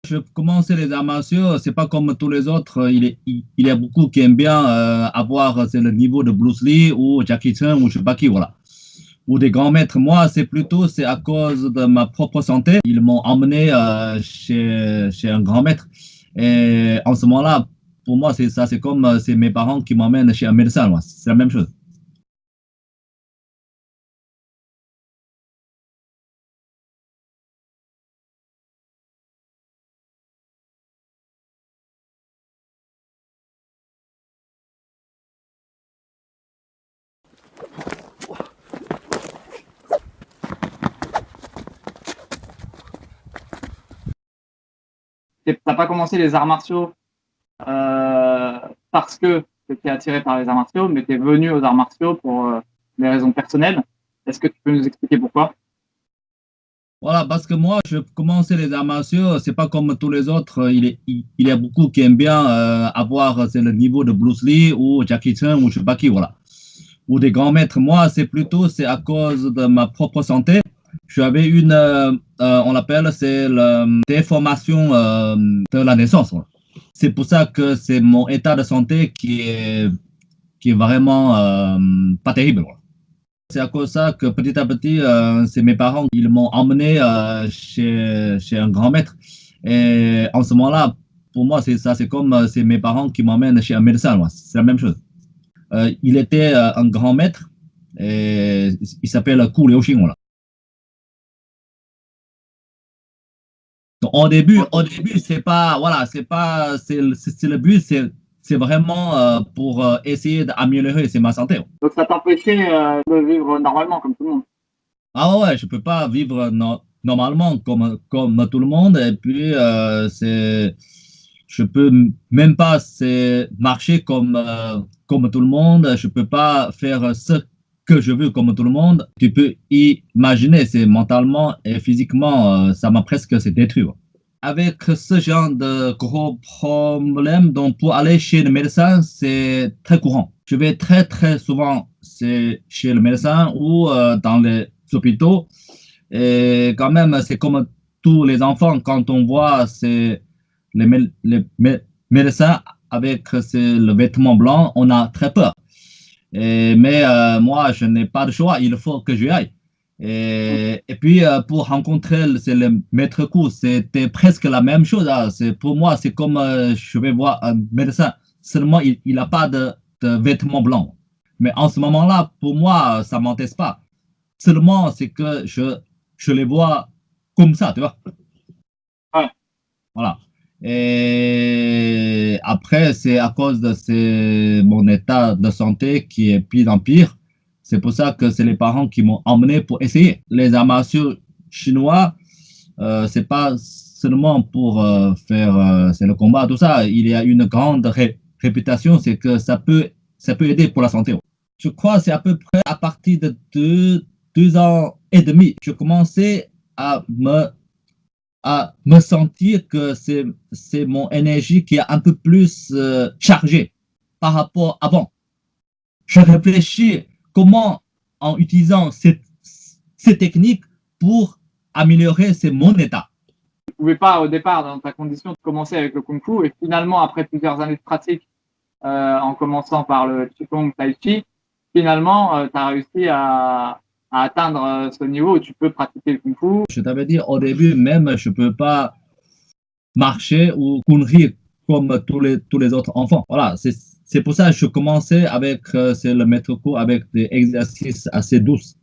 Je commençais les arts martiaux, c'est pas comme tous les autres. Il y a beaucoup qui aiment bien avoir c'est le niveau de Bruce Lee ou Jackie Chan ou je sais pas qui, voilà. Ou des grands maîtres. Moi, c'est à cause de ma propre santé. Ils m'ont emmené chez un grand maître. Et en ce moment-là, pour moi, c'est ça. C'est comme c'est mes parents qui m'emmènent chez un médecin. C'est la même chose. T'as pas commencé les arts martiaux parce que tu étais attiré par les arts martiaux, mais tu es venu aux arts martiaux pour des raisons personnelles. Est-ce que tu peux nous expliquer pourquoi? Voilà, parce que moi, je commençais les arts martiaux, c'est pas comme tous les autres. Il y a beaucoup qui aiment bien avoir c'est le niveau de Bruce Lee ou Jackie Chan ou je sais pas qui, voilà. Ou des grands maîtres. Moi, c'est à cause de ma propre santé. J'avais on l'appelle, c'est la déformation de la naissance. Voilà. C'est pour ça que c'est mon état de santé qui est vraiment pas terrible. Voilà. C'est à cause de ça que petit à petit, c'est mes parents, ils m'ont emmené chez un grand maître. Et en ce moment-là, pour moi, c'est ça, c'est comme c'est mes parents qui m'emmènent chez un médecin. C'est la même chose. Il était un grand maître et il s'appelle Ku Liuxing. Voilà. Donc, au début, c'est pas, voilà, c'est le but, c'est vraiment pour essayer d'améliorer ma santé. Donc ça t'empêchait de vivre normalement comme tout le monde. Ah ouais, je peux pas vivre normalement comme tout le monde et puis je peux même pas marcher comme tout le monde, je peux pas faire ce que je veux comme tout le monde. Tu peux imaginer, c'est mentalement et physiquement, ça m'a presque c'est détruit. Avec ce genre de gros problèmes, donc pour aller chez le médecin, c'est très courant. Je vais très très souvent chez le médecin ou dans les hôpitaux. Et quand même, c'est comme tous les enfants, quand on voit les médecins avec le vêtement blanc, on a très peur. Mais moi, je n'ai pas de choix, il faut que j'y aille. Et puis, pour rencontrer le maître Kou, c'était presque la même chose. Hein. Pour moi, c'est comme je vais voir un médecin, seulement il n'a pas de vêtements blancs. Mais en ce moment-là, pour moi, ça ne m'intéresse pas. Seulement, c'est que je les vois comme ça, tu vois. Ouais. Voilà. Et après, c'est à cause de mon état de santé qui est pire en pire. C'est pour ça que c'est les parents qui m'ont emmené pour essayer. Les arts martiaux chinois, c'est pas seulement pour faire c'est le combat, tout ça. Il y a une grande réputation, c'est que ça peut aider pour la santé. Je crois que c'est à peu près à partir de 2 ans et demi, je commençais à me sentir que c'est mon énergie qui est un peu plus chargée par rapport à avant. Je réfléchis comment, en utilisant ces techniques pour améliorer mon état. Tu ne pouvais pas au départ dans ta condition commencer avec le Kung Fu et finalement après plusieurs années de pratique en commençant par le Qigong Tai Chi, finalement tu as réussi à atteindre ce niveau où tu peux pratiquer le Kung Fu. Je t'avais dit au début même, je ne peux pas marcher ou courir comme tous les autres enfants. Voilà, c'est pour ça que je commençais avec le maître cours avec des exercices assez douces.